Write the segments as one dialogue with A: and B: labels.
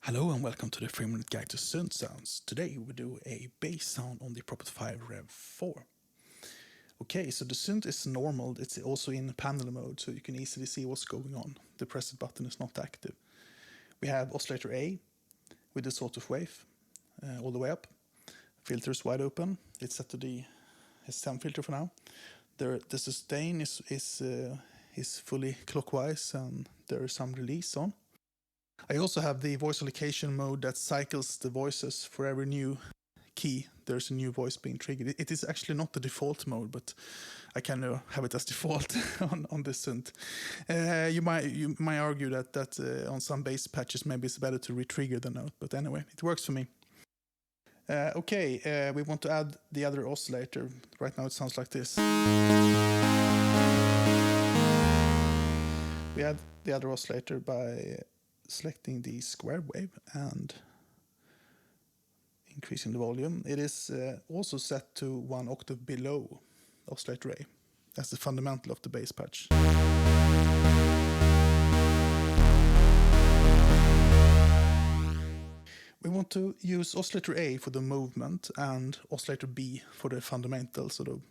A: Hello and welcome to the 3-minute guide to synthsounds. Today we do a bass sound on the Prophet 5 Rev4. Okay, so the synth is normal, it's also in panel mode, so you can easily see what's going on. The preset button is not active. We have oscillator A with the sawtooth wave all the way up. Filters wide open, it's set to the SM filter for now. The sustain is fully clockwise and there is some release on. I also have the voice allocation mode that cycles the voices for every new key. There's a new voice being triggered. It is actually not the default mode, but I kind of have it as default on this synth. You might argue that on some bass patches maybe it's better to re-trigger the note, but anyway, it works for me. We want to add the other oscillator. Right now it sounds like this. We add the other oscillator by selecting the square wave and increasing the volume. It is also set to 1 octave below oscillator A. That's the fundamental of the bass patch. We want to use oscillator A for the movement and oscillator B for the fundamental sort of.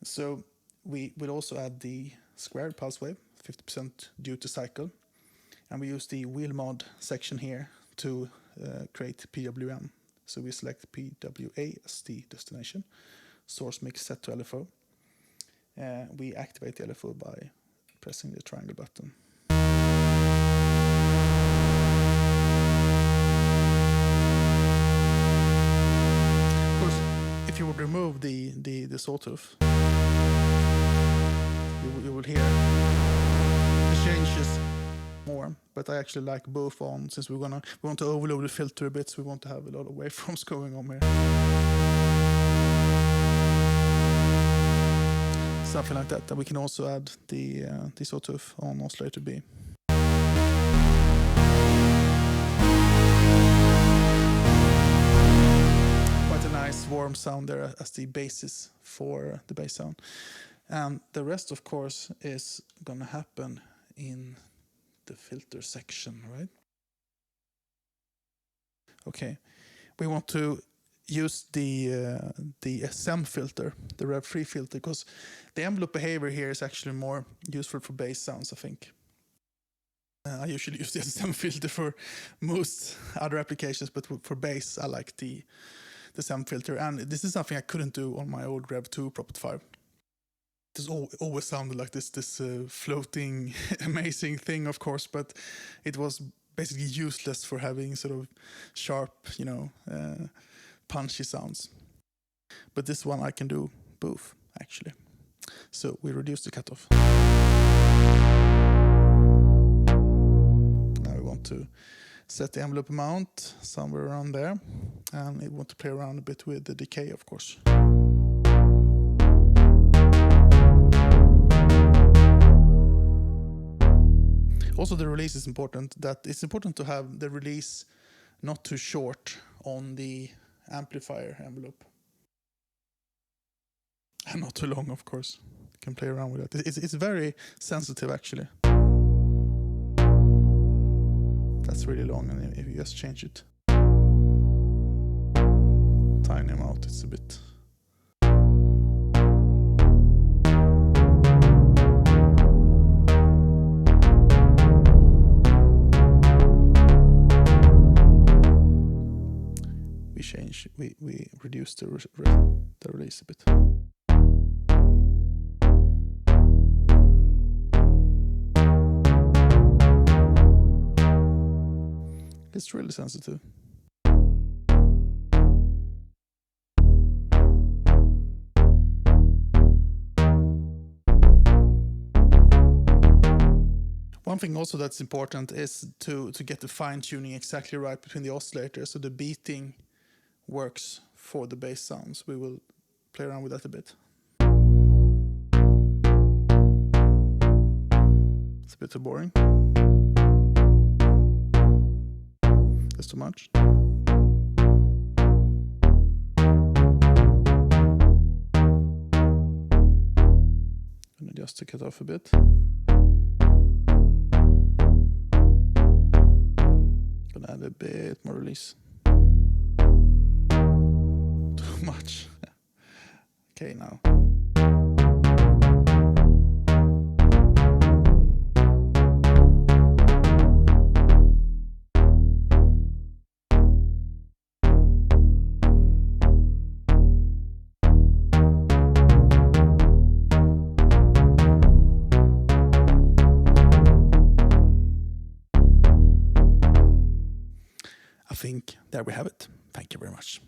A: So we will also add the squared pulse wave, 50% due to cycle, and we use the wheel mod section here to create PWM. So we select PWA as the destination, source mix set to LFO. We activate the LFO by pressing the triangle button. Of course, if you would remove the sawtooth, you will hear the changes more, but I actually like both on, since we want to overload the filter a bit, so we want to have a lot of waveforms going on here. Something like that. And we can also add the sawtooth on oscillator B. Quite a nice warm sound there as the basis for the bass sound. And the rest, of course, is gonna happen in the filter section, right? Okay, we want to use the SM filter, the Rev4 filter, because the envelope behavior here is actually more useful for bass sounds, I think. I usually use the SM filter for most other applications, but for bass, I like the SM filter, and this is something I couldn't do on my old Rev2 Prophet 5. This always sounded like this floating, amazing thing, of course, but it was basically useless for having sort of sharp, punchy sounds. But this one I can do both, actually. So we reduce the cutoff. Now we want to set the envelope amount somewhere around there, and we want to play around a bit with the decay, of course. Also, the release is important. That it's important to have the release not too short on the amplifier envelope. And not too long, of course. You can play around with that. It's very sensitive, actually. That's really long, and if you just change it tiny amount, it's a bit. We reduce the release a bit. It's really sensitive. One thing also that's important is to get the fine tuning exactly right between the oscillators, so the beating works for the bass sounds. We will play around with that a bit. It's a bit too boring. That's too much. I'm gonna adjust the cutoff a bit. a bit more release. Too much. Okay, now. I think there we have it. Thank you very much.